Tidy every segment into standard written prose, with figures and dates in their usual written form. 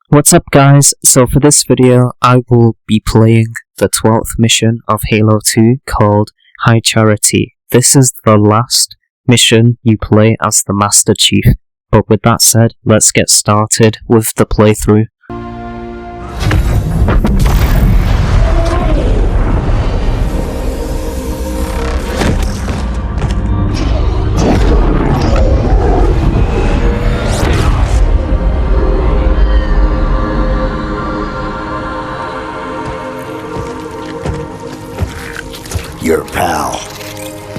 What's up guys, so for this video I will be playing the 12th mission of Halo 2 called High Charity. This is the last mission you play as the Master Chief, but with that said, let's get started with the playthrough. Your pal.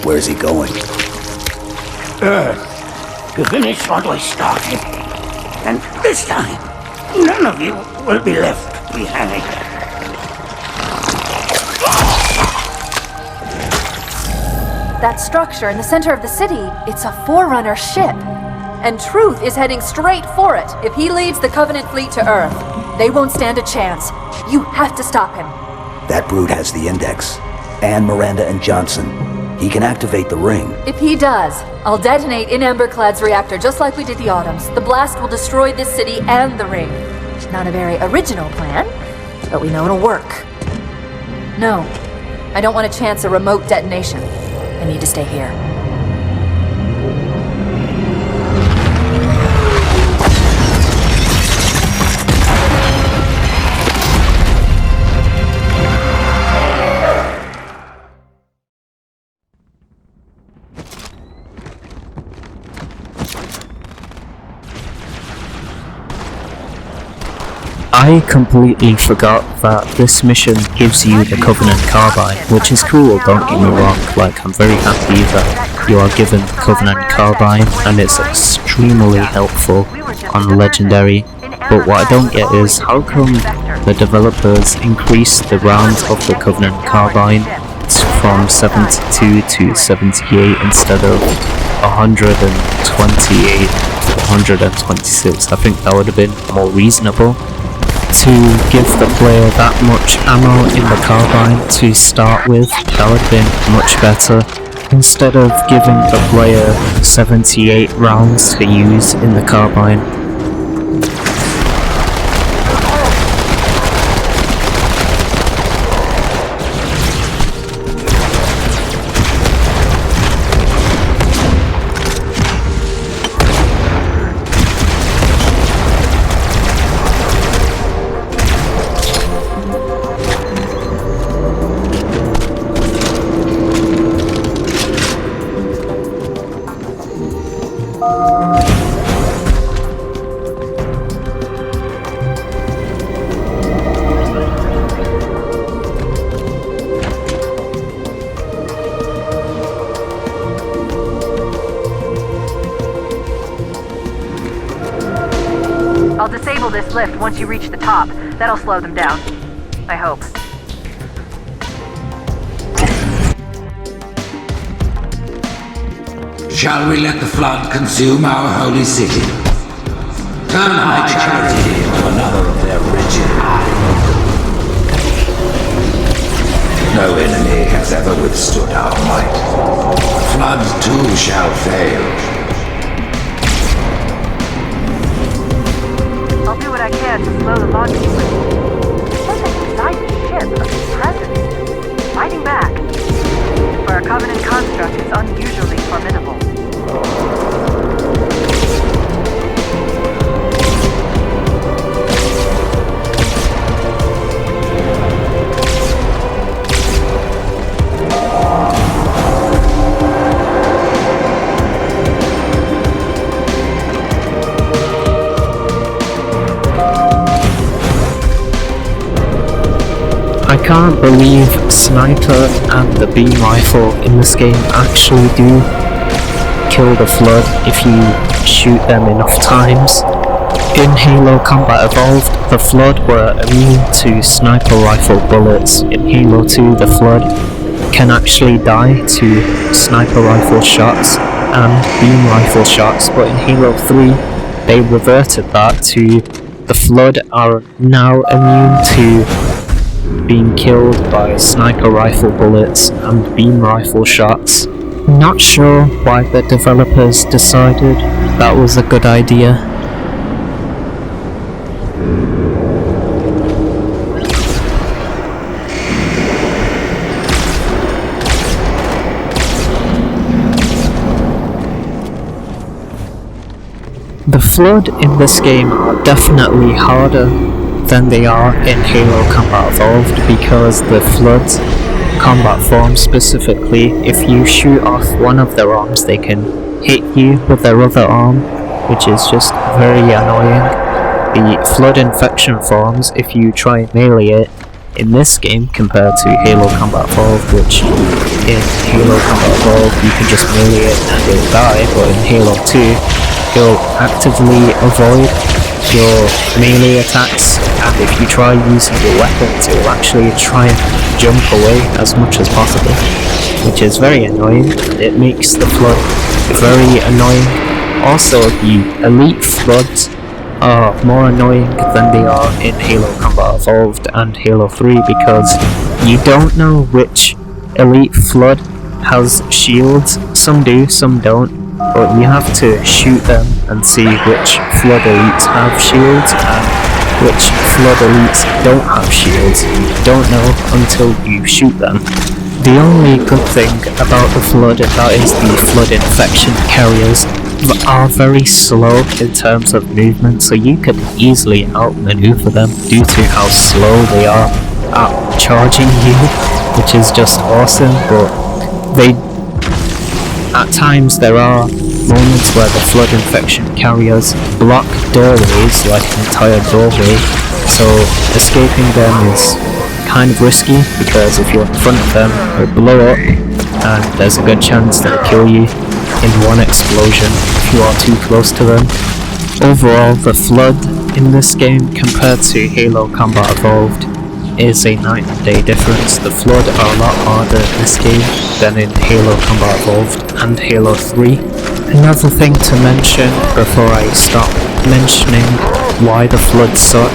Where's he going? Earth, to finish what we started. And this time, none of you will be left behind. That structure in the center of the city, it's a Forerunner ship. And Truth is heading straight for it. If he leads the Covenant fleet to Earth, they won't stand a chance. You have to stop him. That brute has the index. And Miranda and Johnson. He can activate the ring. If he does, I'll detonate in Emberclad's reactor just like we did the Autumn's. The blast will destroy this city and the ring. Not a very original plan, but we know it'll work. No, I don't want to chance a remote detonation. I need to stay here. I completely forgot that this mission gives you the Covenant Carbine, which is cool, don't get me wrong. Like, I'm very happy that you are given the Covenant Carbine and it's extremely helpful on Legendary, but what I don't get is how come the developers increased the rounds of the Covenant Carbine from 72 to 78 instead of 128 to 126. I think that would have been more reasonable to give the player that much ammo in the carbine to start with. That would have been much better, instead of giving the player 78 rounds to use in the carbine. I'll disable this lift once you reach the top. That'll slow them down. I hope. Shall we let the flood consume our holy city? Turn High Charity into another of their wretched hives. No enemy has ever withstood our might. Flood too shall fail. I'll do what I can to slow the launch sequence. Such an exciting ship of his presence. Fighting back. For a Covenant construct, it's unusually formidable. I can't believe Sniper and the beam rifle in this game actually do kill the Flood if you shoot them enough times. In Halo Combat Evolved, the Flood were immune to sniper rifle bullets. In Halo 2, the Flood can actually die to sniper rifle shots and beam rifle shots, but in Halo 3 they reverted that to the Flood are now immune to being killed by sniper rifle bullets and beam rifle shots. Not sure why the developers decided that was a good idea. The Flood in this game are definitely harder than they are in Halo Combat Evolved, because the Flood's combat form specifically, if you shoot off one of their arms, they can hit you with their other arm, which is just very annoying. The Flood infection forms, if you try and melee it in this game compared to Halo Combat Evolved, which in Halo Combat Evolved you can just melee it and it'll die, but in Halo 2 it'll actively avoid your melee attacks, and if you try using your weapons it will actually try and jump away as much as possible, which is very annoying. It makes the Flood very annoying. Also, the Elite Floods are more annoying than they are in Halo Combat Evolved and Halo 3, because you don't know which Elite Flood has shields. Some do, some don't, but you have to shoot them and see which Flood Elites have shields and which Flood Elites don't have shields. You don't know until you shoot them. The only good thing about the Flood, and that is the Flood infection carriers, are very slow in terms of movement, so you could easily outmaneuver them due to how slow they are at charging you, which is just awesome. But at times there are moments where the Flood infection carriers block doorways, like an entire doorway, so escaping them is kind of risky, because if you're in front of them they'll blow up and there's a good chance they'll kill you in one explosion if you are too close to them. Overall, the Flood in this game compared to Halo Combat Evolved is a night and day difference. The Flood are a lot harder in this game than in Halo Combat Evolved and Halo 3. Another thing to mention before I stop mentioning why the Flood suck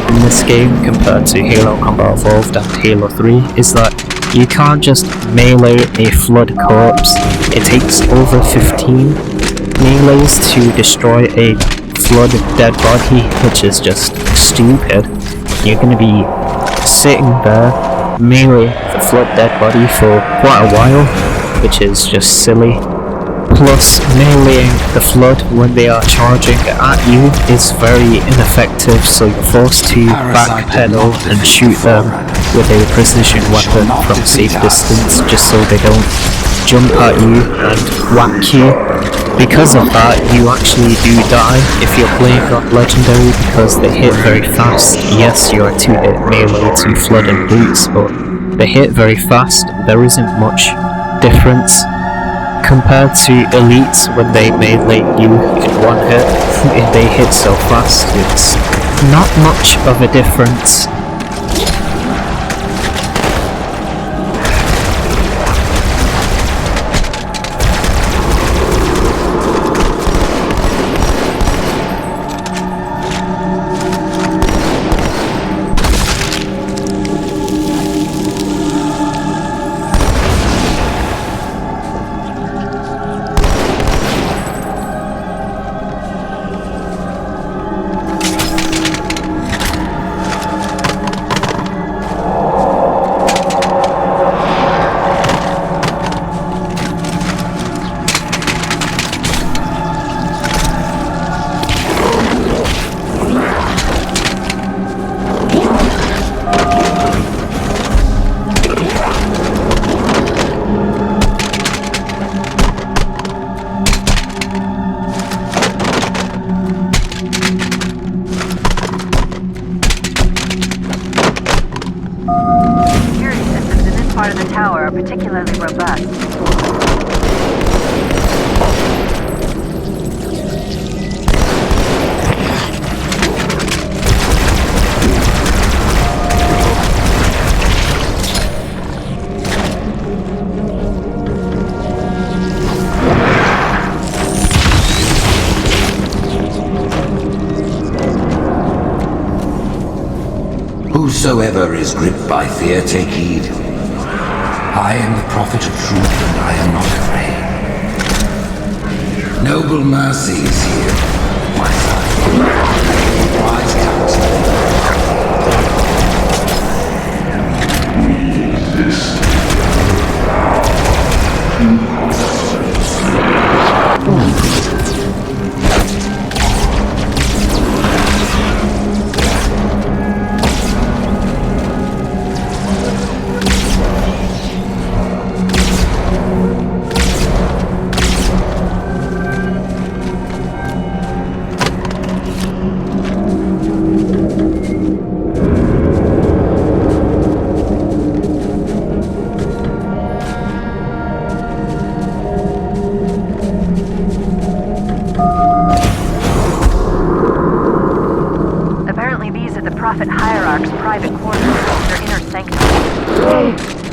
in this game compared to Halo Combat Evolved and Halo 3 is that you can't just melee a Flood corpse. It takes over 15 melees to destroy a Flood dead body, which is just stupid. You're gonna be sitting there melee the Flood dead body for quite a while, which is just silly. Plus, meleeing the Flood when they are charging at you is very ineffective, so you're forced to backpedal and shoot them with a precision weapon from safe distance, just so they don't jump at you and whack you. Because of that, you actually do die if you're playing on Legendary, because they hit very fast. Yes, you are 2-hit melee to Flood and Boots, but they hit very fast. There isn't much difference compared to Elites when they melee you in one hit. They hit so fast, it's not much of a difference. Particularly robust. Whosoever is gripped by fear, take heed. I am the prophet of truth, and I am not afraid. Noble mercy is here, my son. Wise counsel. Prophet hierarch's private quarters, their inner sanctum.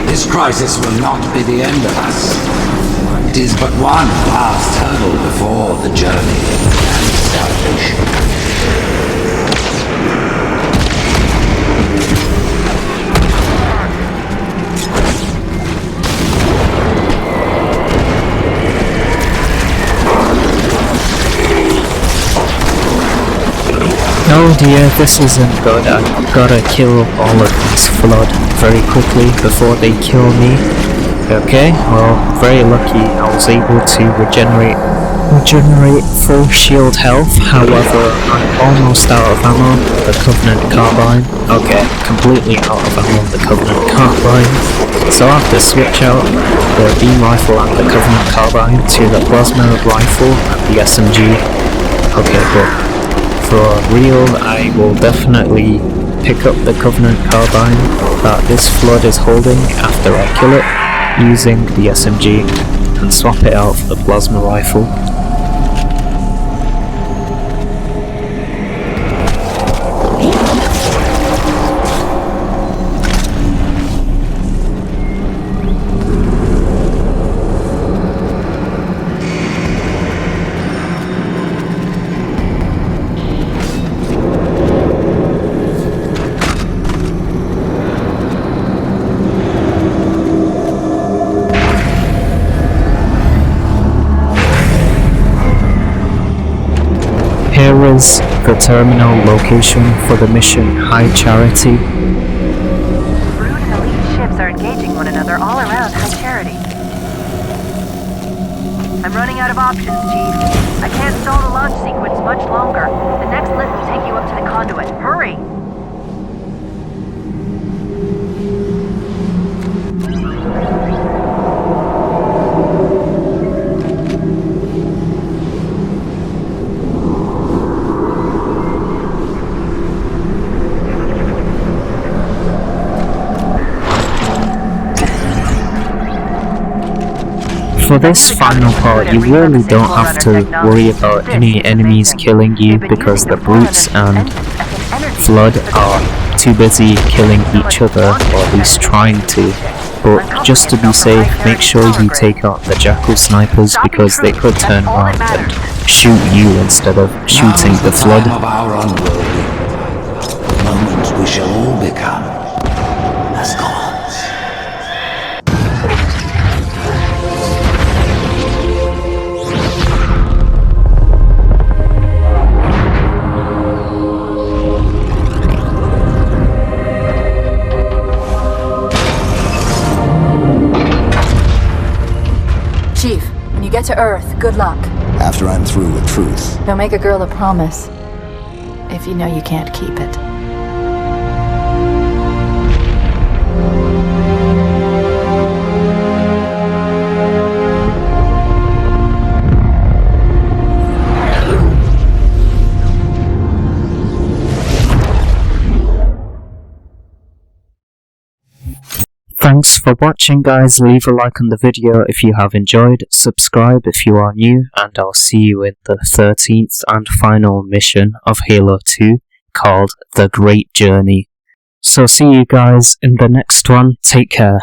This crisis will not be the end of us. It is but one last hurdle before the journey and salvation. Oh dear, this isn't good. I've gotta kill all of these Flood very quickly before they kill me. Okay, well, very lucky I was able to regenerate full shield health. However, I'm almost out of ammo with the Covenant Carbine. Okay, completely out of ammo with the Covenant Carbine. So I have to switch out the beam rifle and the Covenant Carbine to the plasma rifle and the SMG. Okay, but for real, I will definitely pick up the Covenant Carbine that this Flood is holding after I kill it, using the SMG, and swap it out for the plasma rifle. Here is the terminal location for the mission High Charity. Brood and elite ships are engaging one another all around High Charity. I'm running out of options, Chief. I can't stall the launch sequence much longer. The next lift will take you up to the conduit. Hurry! For this final part, you really don't have to worry about any enemies killing you because the brutes and Flood are too busy killing each other, or at least trying to. But just to be safe, make sure you take out the Jackal snipers because they could turn around and shoot you instead of shooting the Flood. Time of our unworldly. The moment we shall all become as gods. Chief, when you get to Earth, good luck. After I'm through with truth. Don't make a girl a promise if you know you can't keep it. Thanks for watching, guys. Leave a like on the video if you have enjoyed, subscribe if you are new, and I'll see you in the 13th and final mission of Halo 2 called The Great Journey. So see you guys in the next one. Take care.